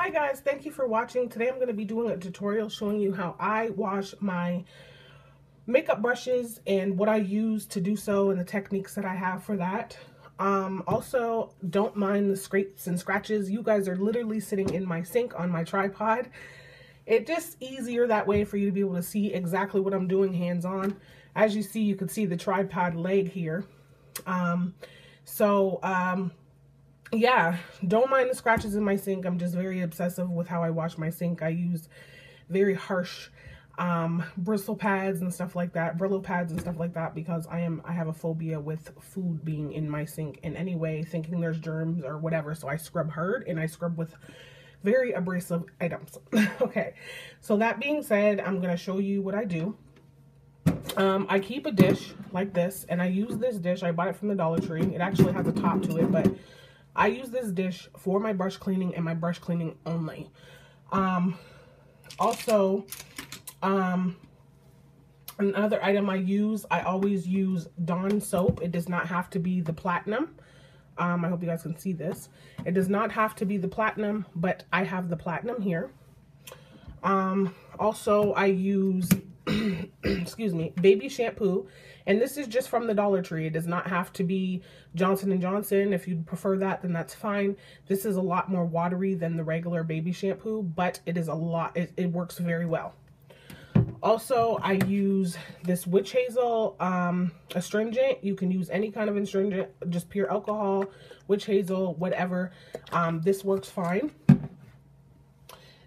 Hi guys, thank you for watching. Today I'm going to be doing a tutorial showing you how I wash my makeup brushes and what I use to do so and the techniques that I have for that. Also, don't mind the scrapes and scratches. You guys are literally sitting in my sink on my tripod. It's just easier that way for you to be able to see exactly what I'm doing hands-on. As you see, you can see the tripod leg here. Yeah, don't mind the scratches in my sink. I'm just very obsessive with how I wash my sink. I use very harsh bristle pads and stuff like that, Brillo pads and stuff like that, because I have a phobia with food being in my sink in any way, thinking there's germs or whatever. So I scrub hard and I scrub with very abrasive items. Okay, so that being said, I'm gonna show you what I do. I keep a dish like this, and I use this dish. I bought it from the Dollar Tree. It actually has a top to it, but I use this dish for my brush cleaning and my brush cleaning only. Also, another item I always use Dawn soap. It does not have to be the platinum. I hope you guys can see this. It does not have to be the platinum, but I have the platinum here. Also, I use, excuse me, baby shampoo. And this is just from the Dollar Tree. It does not have to be Johnson & Johnson. If you prefer that, then that's fine. This is a lot more watery than the regular baby shampoo, but it is a lot, it works very well. Also, I use this witch hazel astringent. You can use any kind of astringent, just pure alcohol, witch hazel, whatever. This works fine.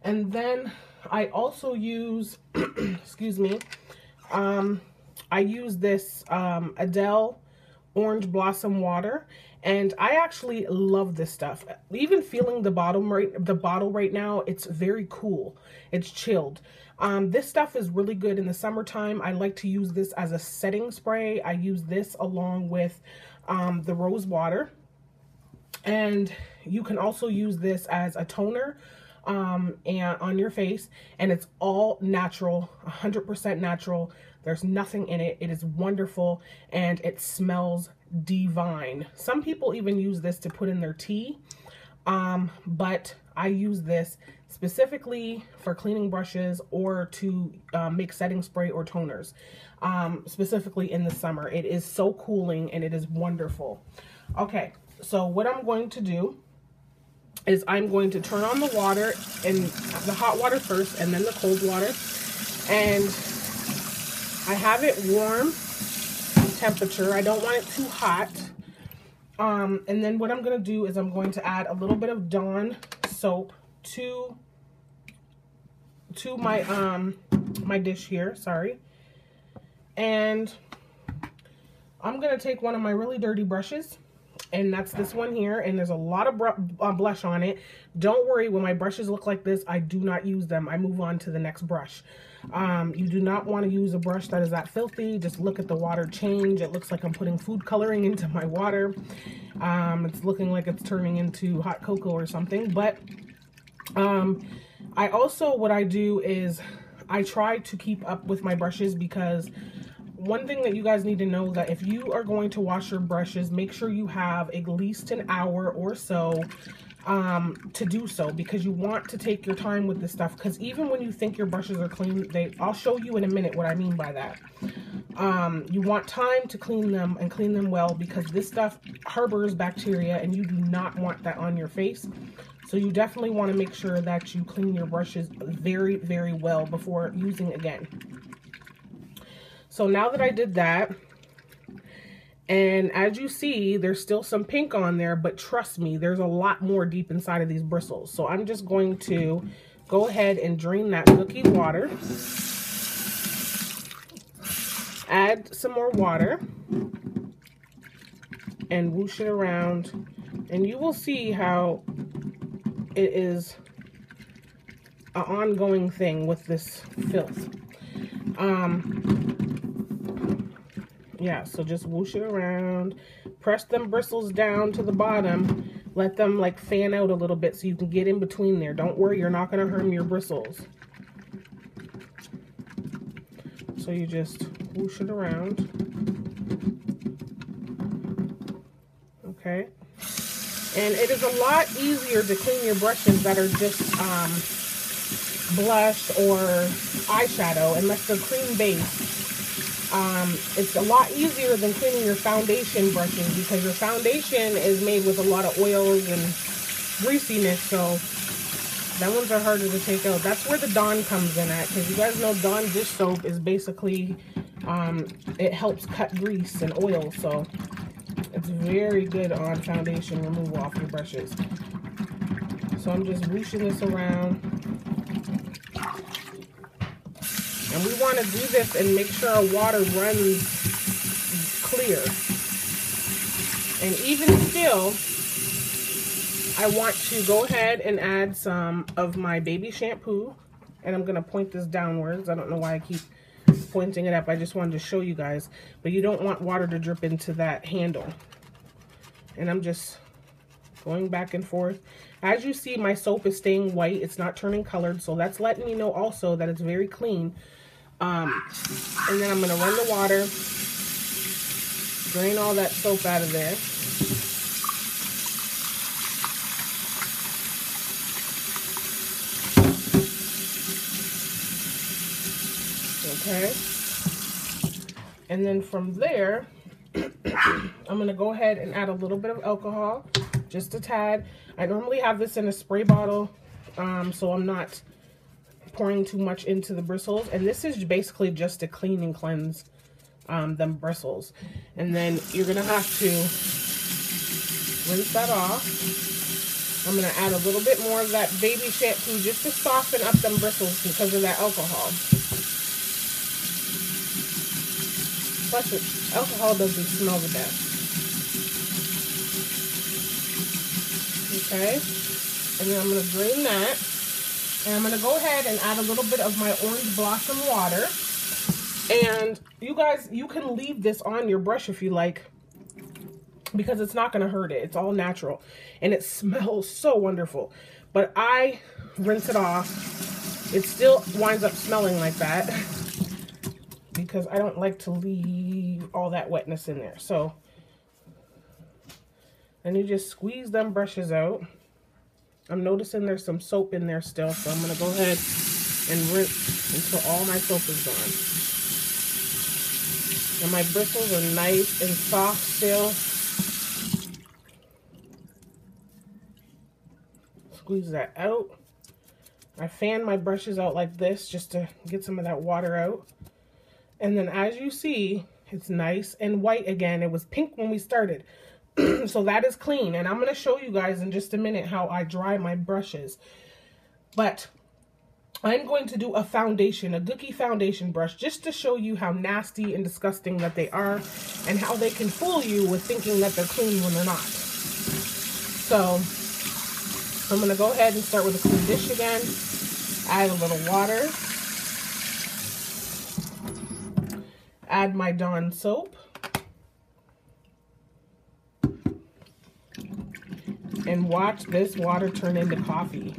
And then I also use, excuse me, I use this Adele Orange Blossom Water, and I actually love this stuff. Even feeling the bottle right now, it's very cool. It's chilled. This stuff is really good in the summertime. I like to use this as a setting spray. I use this along with the rose water, and you can also use this as a toner and on your face, and it's all natural, 100% natural. There's nothing in it. It is wonderful, and it smells divine. Some people even use this to put in their tea, but I use this specifically for cleaning brushes or to make setting spray or toners, specifically in the summer. It is so cooling and it is wonderful. Okay, so what I'm going to do is I'm going to turn on the water, and the hot water first and then the cold water, and I have it warm temperature. I don't want it too hot. And then what I'm going to do is I'm going to add a little bit of Dawn soap to my my dish here, sorry. And I'm going to take one of my really dirty brushes, and that's this one here, and there's a lot of blush on it. Don't worry, when my brushes look like this, I do not use them. I move on to the next brush. You do not want to use a brush that is that filthy. Just look at the water change. It looks like I'm putting food coloring into my water. It's looking like it's turning into hot cocoa or something. But I also, what I do is I try to keep up with my brushes, because one thing that you guys need to know, that if you are going to wash your brushes, make sure you have at least an hour or so to do so, because you want to take your time with this stuff. Because even when you think your brushes are clean, I'll show you in a minute what I mean by that. You want time to clean them, and clean them well, because this stuff harbors bacteria and you do not want that on your face. So you definitely want to make sure that you clean your brushes very, very well before using again. So now that I did that, and as you see, there's still some pink on there, but trust me, there's a lot more deep inside of these bristles. So I'm just going to go ahead and drain that nookie water, add some more water, and whoosh it around, and you will see how it is an ongoing thing with this filth. Yeah, so just whoosh it around, press them bristles down to the bottom, let them like fan out a little bit so you can get in between there. Don't worry, you're not going to harm your bristles. So you just whoosh it around. Okay. And it is a lot easier to clean your brushes that are just blush or eyeshadow, unless they're cream based. It's a lot easier than cleaning your foundation brushes, because your foundation is made with a lot of oils and greasiness, so that ones are harder to take out. That's where the Dawn comes in at, because you guys know Dawn dish soap is basically, it helps cut grease and oil, so it's very good on foundation removal off your brushes. So I'm just whooshing this around. And we want to do this and make sure our water runs clear. And even still, I want to go ahead and add some of my baby shampoo. And I'm going to point this downwards. I don't know why I keep pointing it up. I just wanted to show you guys. But you don't want water to drip into that handle. And I'm just going back and forth. As you see, my soap is staying white. It's not turning colored. So that's letting me know also that it's very clean. And then I'm going to run the water, drain all that soap out of there. Okay. And then from there, I'm going to go ahead and add a little bit of alcohol, just a tad. I normally have this in a spray bottle, so I'm not pouring too much into the bristles. And this is basically just to clean and cleanse them bristles. And then you're going to have to rinse that off. I'm going to add a little bit more of that baby shampoo just to soften up them bristles because of that alcohol. Plus, alcohol doesn't smell the best. Okay, and then I'm going to drain that. And I'm going to go ahead and add a little bit of my orange blossom water. And you guys, you can leave this on your brush if you like, because it's not going to hurt it. It's all natural. And it smells so wonderful. But I rinse it off. It still winds up smelling like that because I don't like to leave all that wetness in there. So then you just squeeze them brushes out. I'm noticing there's some soap in there still, so I'm going to go ahead and rinse until all my soap is gone. And my bristles are nice and soft still. Squeeze that out. I fan my brushes out like this just to get some of that water out. And then as you see, it's nice and white again. It was pink when we started. So that is clean, and I'm going to show you guys in just a minute how I dry my brushes. But I'm going to do a foundation, a Gookie foundation brush, just to show you how nasty and disgusting that they are and how they can fool you with thinking that they're clean when they're not. So I'm going to go ahead and start with a clean dish again, add a little water, add my Dawn soap, and watch this water turn into coffee.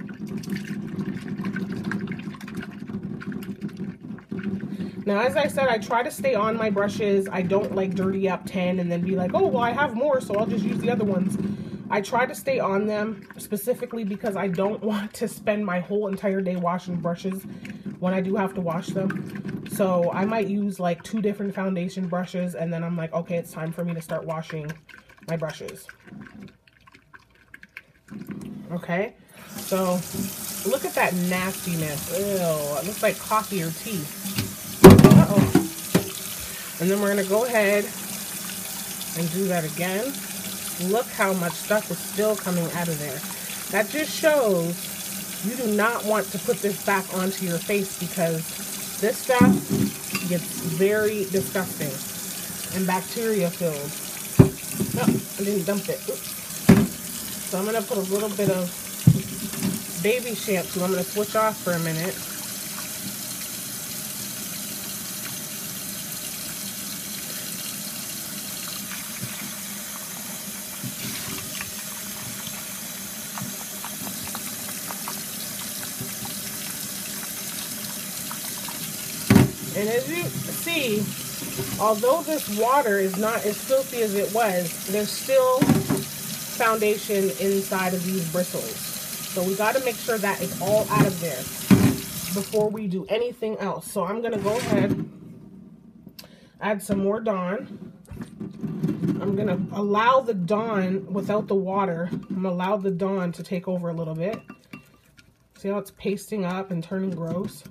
Now, as I said, I try to stay on my brushes. I don't like dirty up 10 and then be like, oh, well, I have more, so I'll just use the other ones. I try to stay on them specifically because I don't want to spend my whole entire day washing brushes when I do have to wash them. So I might use like 2 different foundation brushes, and then I'm like, okay, it's time for me to start washing my brushes. Okay, so look at that nastiness. Ew, it looks like coffee or tea. Uh-oh. And then we're going to go ahead and do that again. Look how much stuff is still coming out of there. That just shows you do not want to put this back onto your face, because this stuff gets very disgusting and bacteria filled. Oh, I didn't dump it. Oops. So I'm going to put a little bit of baby shampoo. I'm going to switch off for a minute. And as you see, although this water is not as filthy as it was, there's still foundation inside of these bristles. So we got to make sure that it's all out of there before we do anything else. So I'm going to go ahead, add some more Dawn. I'm going to allow the Dawn without the water. I'm going to allow the Dawn to take over a little bit. See how it's pasting up and turning gross?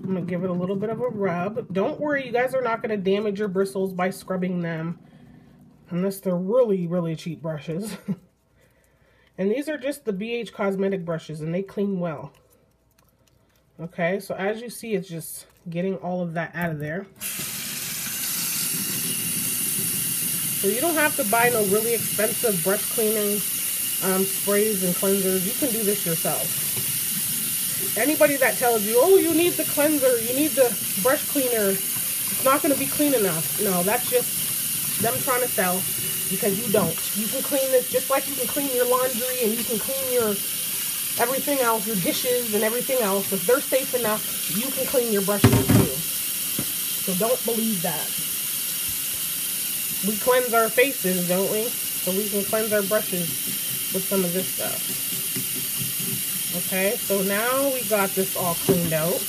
I'm going to give it a little bit of a rub. Don't worry, you guys are not going to damage your bristles by scrubbing them. Unless they're really, really cheap brushes. And these are just the BH Cosmetic brushes, and they clean well. Okay, so as you see, it's just getting all of that out of there. So you don't have to buy no really expensive brush cleaning sprays and cleansers. You can do this yourself. Anybody that tells you, oh, you need the cleanser, you need the brush cleaner, it's not going to be clean enough. No, that's just them trying to sell, because you don't. You can clean this just like you can clean your laundry and you can clean your everything else, your dishes and everything else. If they're safe enough, you can clean your brushes too. So don't believe that. We cleanse our faces, don't we? So we can cleanse our brushes with some of this stuff. Okay, so now we got this all cleaned out.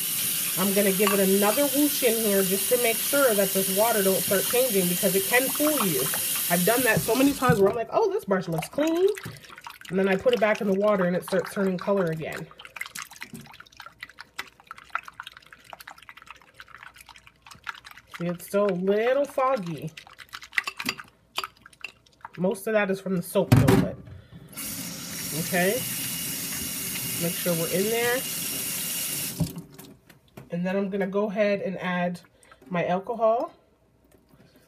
I'm going to give it another whoosh in here just to make sure that this water don't start changing, because it can fool you. I've done that so many times where I'm like, oh, this brush looks clean. And then I put it back in the water and it starts turning color again. See, it's still a little foggy. Most of that is from the soap though, but okay. Make sure we're in there. And then I'm going to go ahead and add my alcohol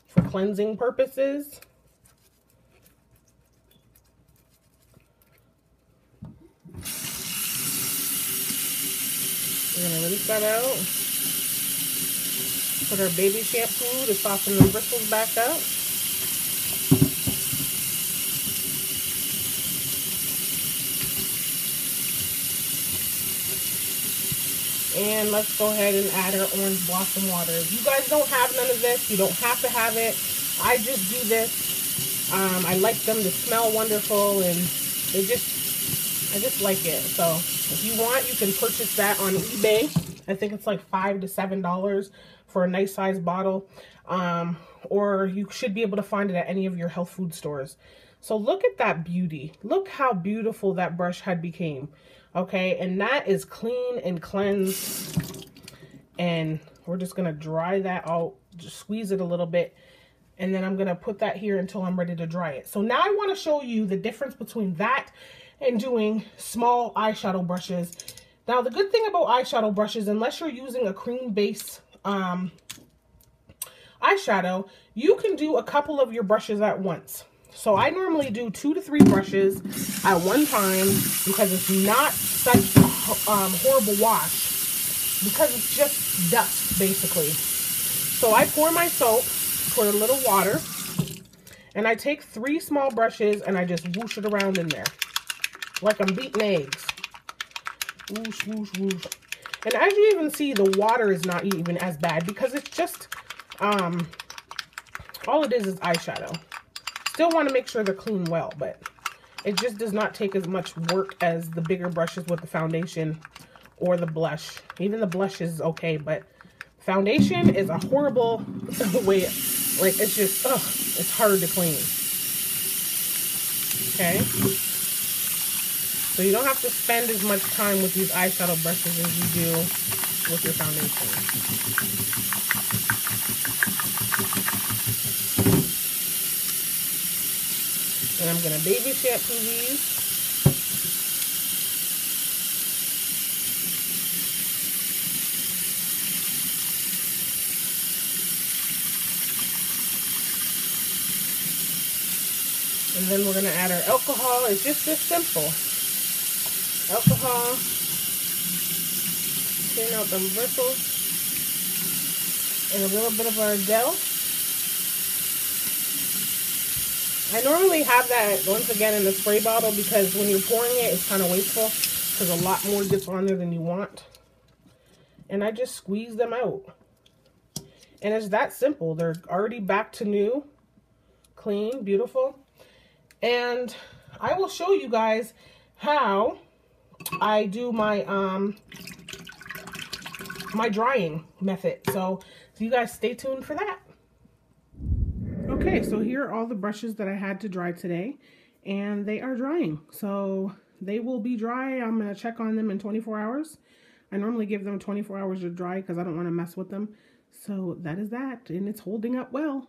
for cleansing purposes. We're going to rinse that out. Put our baby shampoo to soften the bristles back up. And let's go ahead and add our orange blossom water. If you guys don't have none of this, you don't have to have it. I just do this. I like them to smell wonderful, and I just like it. So if you want, you can purchase that on eBay. I think it's like $5 to $7 for a nice size bottle. Or you should be able to find it at any of your health food stores. So look at that beauty. Look how beautiful that brush head became. Okay, and that is clean and cleansed. And we're just going to dry that out, just squeeze it a little bit. And then I'm going to put that here until I'm ready to dry it. So now I want to show you the difference between that and doing small eyeshadow brushes. Now, the good thing about eyeshadow brushes, unless you're using a cream base eyeshadow, you can do a couple of your brushes at once. So I normally do 2 to 3 brushes at one time, because it's not such a horrible wash, because it's just dust basically. So I pour my soap, pour a little water, and I take 3 small brushes and I just whoosh it around in there like I'm beating eggs. Whoosh, whoosh, whoosh. And as you even see, the water is not even as bad, because it's just all it is eyeshadow. Still want to make sure they're clean well, but it just does not take as much work as the bigger brushes with the foundation or the blush. Even the blush is okay, but foundation is a horrible way. Like, it's just, ugh, it's hard to clean. Okay? So you don't have to spend as much time with these eyeshadow brushes as you do with your foundation. And I'm going to baby shampoo these. And then we're going to add our alcohol. It's just this simple. Alcohol. Clean out them bristles. And a little bit of our gel. I normally have that, once again, in the spray bottle, because when you're pouring it, it's kind of wasteful, because a lot more gets on there than you want. And I just squeeze them out. And it's that simple. They're already back to new, clean, beautiful. And I will show you guys how I do my my drying method. So you guys stay tuned for that. Okay, so here are all the brushes that I had to dry today, and they are drying. So they will be dry. I'm going to check on them in 24 hours. I normally give them 24 hours to dry because I don't want to mess with them. So that is that, and it's holding up well.